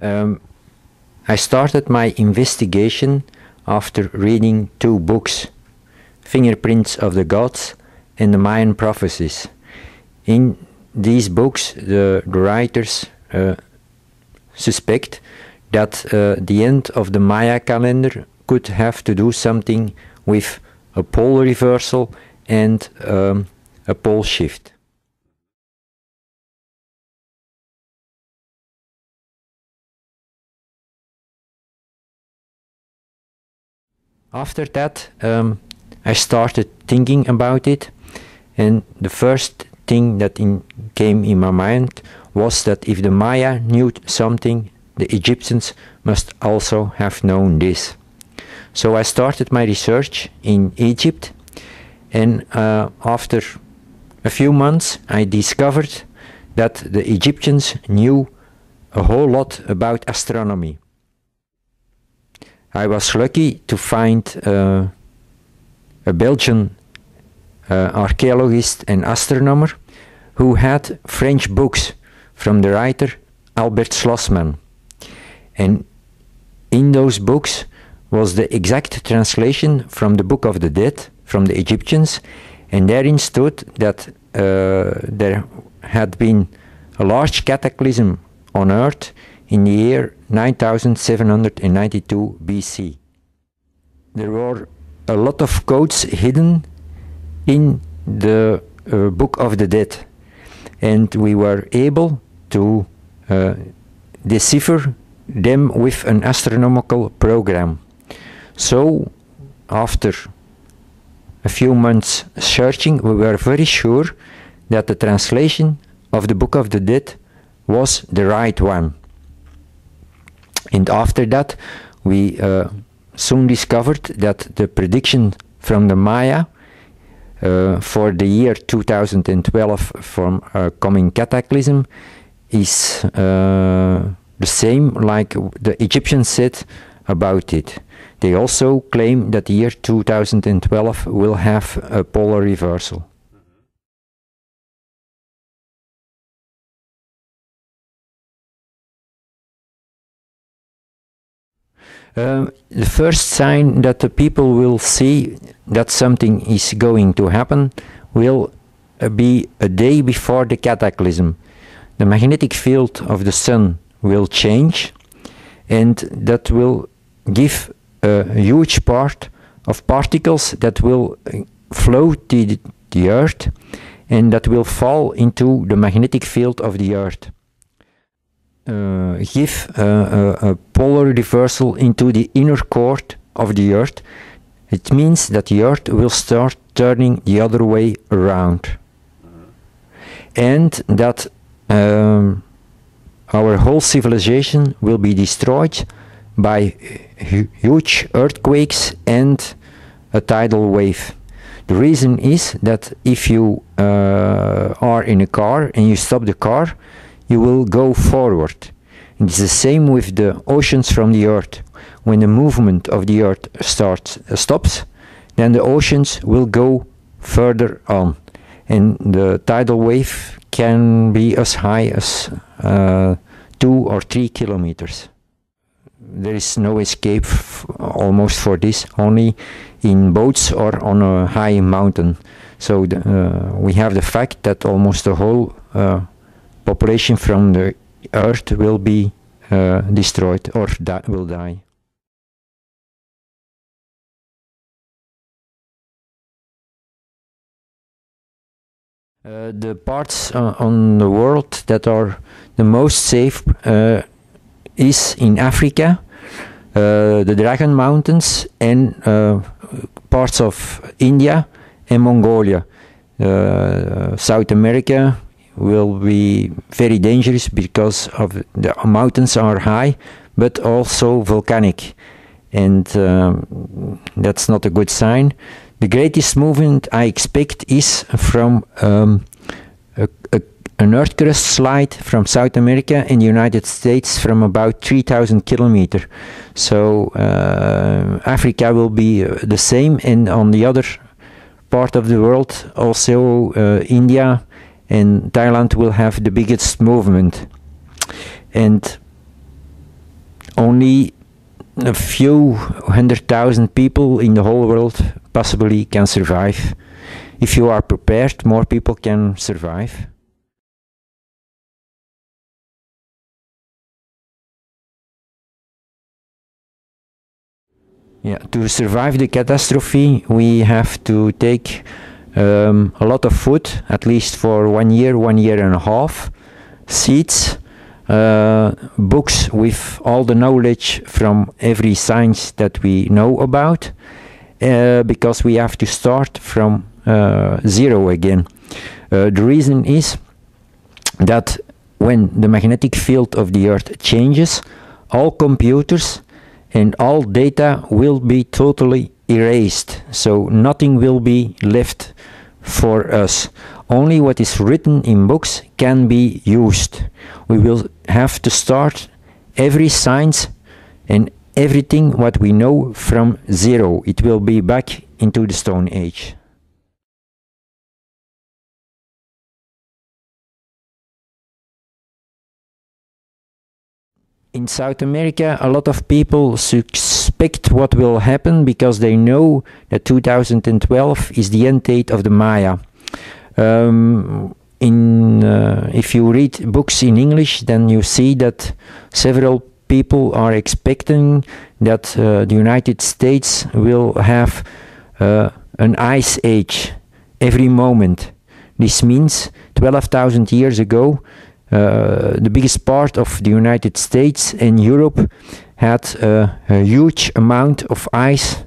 I started my investigation after reading two books, Fingerprints of the Gods and the Mayan Prophecies. In these books, the writers suspect that the end of the Maya calendar could have to do something with a pole reversal and a pole shift. After that, I started thinking about it, and the first thing that came in my mind was that if the Maya knew something, the Egyptians must also have known this. So I started my research in Egypt, and after a few months I discovered that the Egyptians knew a whole lot about astronomy. I was lucky to find a Belgian archaeologist and astronomer who had French books from the writer Albert Schlossman. And in those books was the exact translation from the Book of the Dead, from the Egyptians, and therein stood that there had been a large cataclysm on Earth in the year 9792 BC. There were a lot of codes hidden in the Book of the Dead, and we were able to decipher them with an astronomical program. So, after a few months searching, we were very sure that the translation of the Book of the Dead was the right one. And after that, we soon discovered that the prediction from the Maya for the year 2012 from coming cataclysm is the same like the Egyptians said about it. They also claim that the year 2012 will have a polar reversal. The first sign that the people will see that something is going to happen will be a day before the cataclysm. The magnetic field of the sun will change, and that will give a huge part of particles that will flow to the Earth and that will fall into the magnetic field of the Earth. Give a polar reversal into the inner core of the Earth. It means that the Earth will start turning the other way around, and that our whole civilization will be destroyed by huge earthquakes and a tidal wave. The reason is that if you are in a car and you stop the car, you will go forward. And it's the same with the oceans from the Earth. When the movement of the Earth stops, then the oceans will go further on. And the tidal wave can be as high as 2 or 3 kilometers. There is no escape almost for this, only in boats or on a high mountain. So we have the fact that almost the whole population from the Earth will be destroyed or will die. The parts on the world that are the most safe is in Africa, the Dragon Mountains, and parts of India and Mongolia. South America will be very dangerous because of the mountains are high, but also volcanic, and that's not a good sign. The greatest movement I expect is from an earth crust slide from South America and the United States from about 3,000 kilometers. So Africa will be the same, and on the other part of the world also India and Thailand will have the biggest movement. And only a few 100,000 people in the whole world possibly can survive. If you are prepared, more people can survive. Yeah, to survive the catastrophe, we have to take a lot of food, at least for 1 year, 1.5 years, seeds, books with all the knowledge from every science that we know about, because we have to start from zero again. The reason is that when the magnetic field of the Earth changes, all computers and all data will be totally erased, so nothing will be left for us. Only what is written in books can be used. We will have to start every science and everything what we know from zero. It will be back into the Stone Age. In South America, a lot of people suspect what will happen because they know that 2012 is the end date of the Maya. If you read books in English, then you see that several people are expecting that the United States will have an ice age every moment. This means 12,000 years ago, the biggest part of the United States and Europe had a huge amount of ice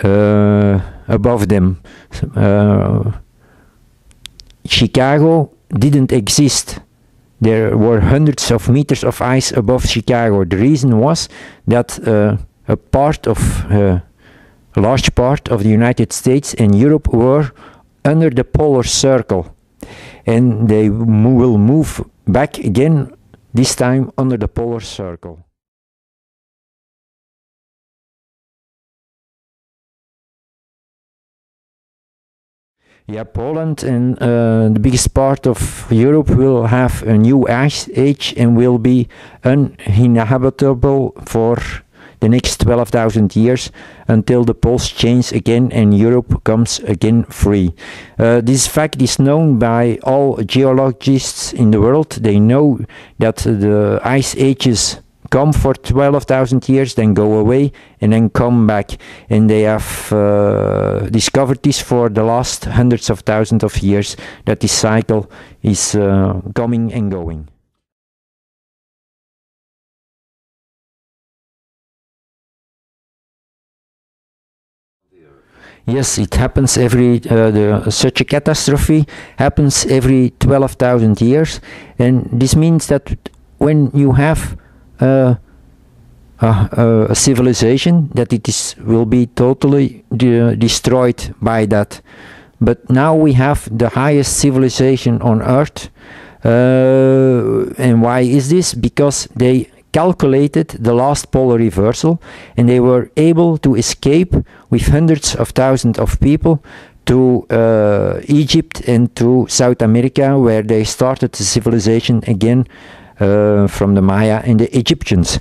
above them. Chicago didn't exist. There were hundreds of meters of ice above Chicago. The reason was that a large part of the United States and Europe were under the polar circle. And they will move back again, this time under the polar circle. Yeah, Poland and the biggest part of Europe will have a new ice age and will be uninhabitable for the next 12,000 years until the poles change again and Europe comes again free. This fact is known by all geologists in the world. They know that the ice ages come for 12,000 years, then go away, and then come back. And they have discovered this for the last hundreds of thousands of years, that this cycle is coming and going. Yes, it happens such a catastrophe happens every 12,000 years, and this means that when you have a civilization, that will be totally destroyed by that. But now we have the highest civilization on Earth, and why is this? Because they calculated the last polar reversal, and they were able to escape with hundreds of thousands of people to Egypt and to South America, where they started the civilization again from the Maya and the Egyptians.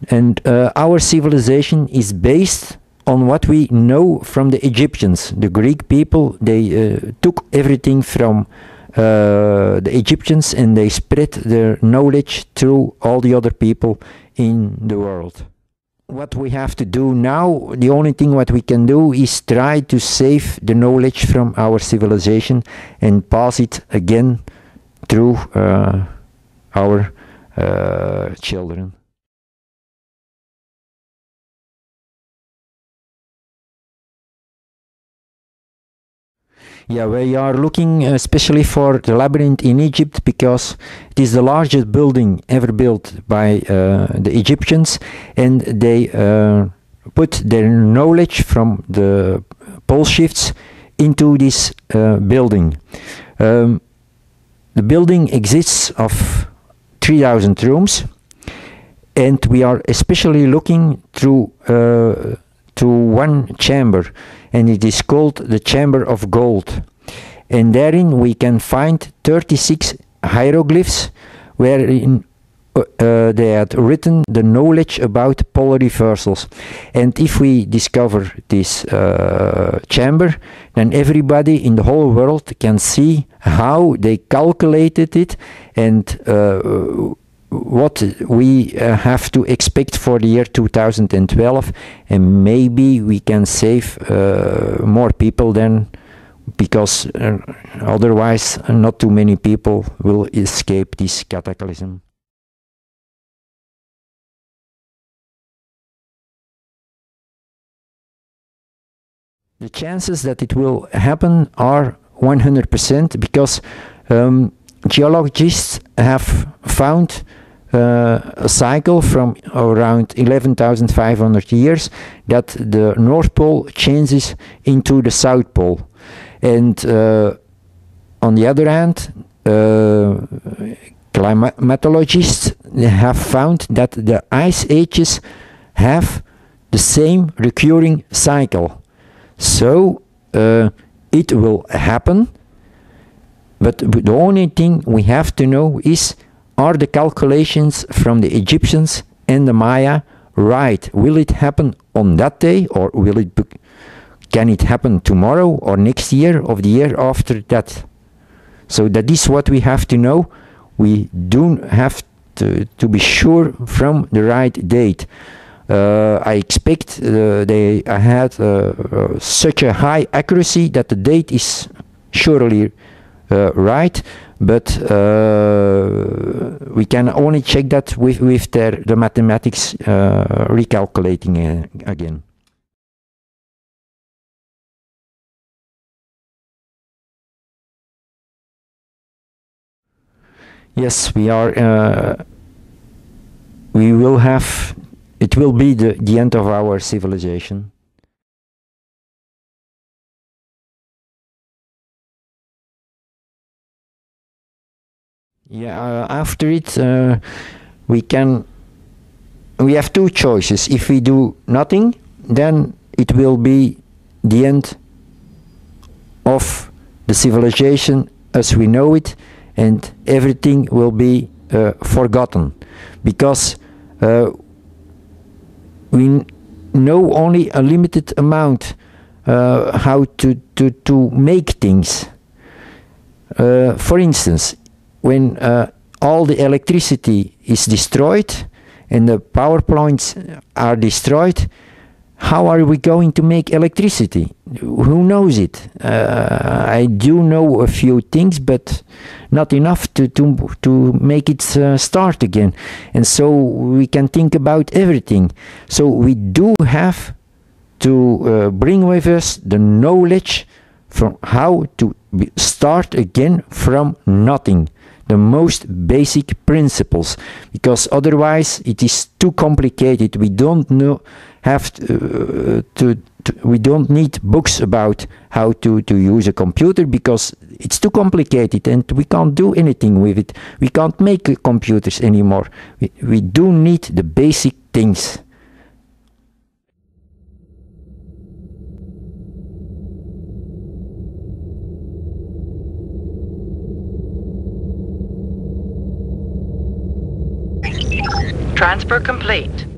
And our civilization is based on what we know from the Egyptians. The Greek people, they took everything from the Egyptians, and they spread their knowledge through all the other people in the world. What we have to do now, the only thing what we can do is try to save the knowledge from our civilization and pass it again through our children. Yeah, we are looking especially for the labyrinth in Egypt, because it is the largest building ever built by the Egyptians, and they put their knowledge from the pole shifts into this building. The building exists of 3,000 rooms, and we are especially looking through to one chamber, and it is called the Chamber of Gold. And therein we can find 36 hieroglyphs, wherein they had written the knowledge about polar reversals. And if we discover this chamber, then everybody in the whole world can see how they calculated it and what we have to expect for the year 2012, and maybe we can save more people then, because otherwise not too many people will escape this cataclysm. The chances that it will happen are 100%, because geologists have found a cycle from around 11,500 years that the North Pole changes into the South Pole. And on the other hand, climatologists have found that the ice ages have the same recurring cycle. So it will happen, but the only thing we have to know is, are the calculations from the Egyptians and the Maya right? Will it happen on that day, or can it happen tomorrow or next year or the year after that? So that is what we have to know. We do have to be sure from the right date. I expect they had such a high accuracy that the date is surely right, but we can only check that with the mathematics recalculating again. Yes, we are. We will have. It will be the end of our civilization. Yeah, after it, we have two choices. If we do nothing, then it will be the end of the civilization as we know it, and everything will be forgotten, because we know only a limited amount how to make things. For instance, when all the electricity is destroyed and the power plants are destroyed, how are we going to make electricity? Who knows it? I do know a few things, but not enough to make it start again. And so we can think about everything. So we do have to bring with us the knowledge from how to start again from nothing. The most basic principles, because otherwise it is too complicated. We don't know we don't need books about how to use a computer, because it's too complicated and we can't do anything with it. We can't make computers anymore. We do need the basic things. Transfer complete.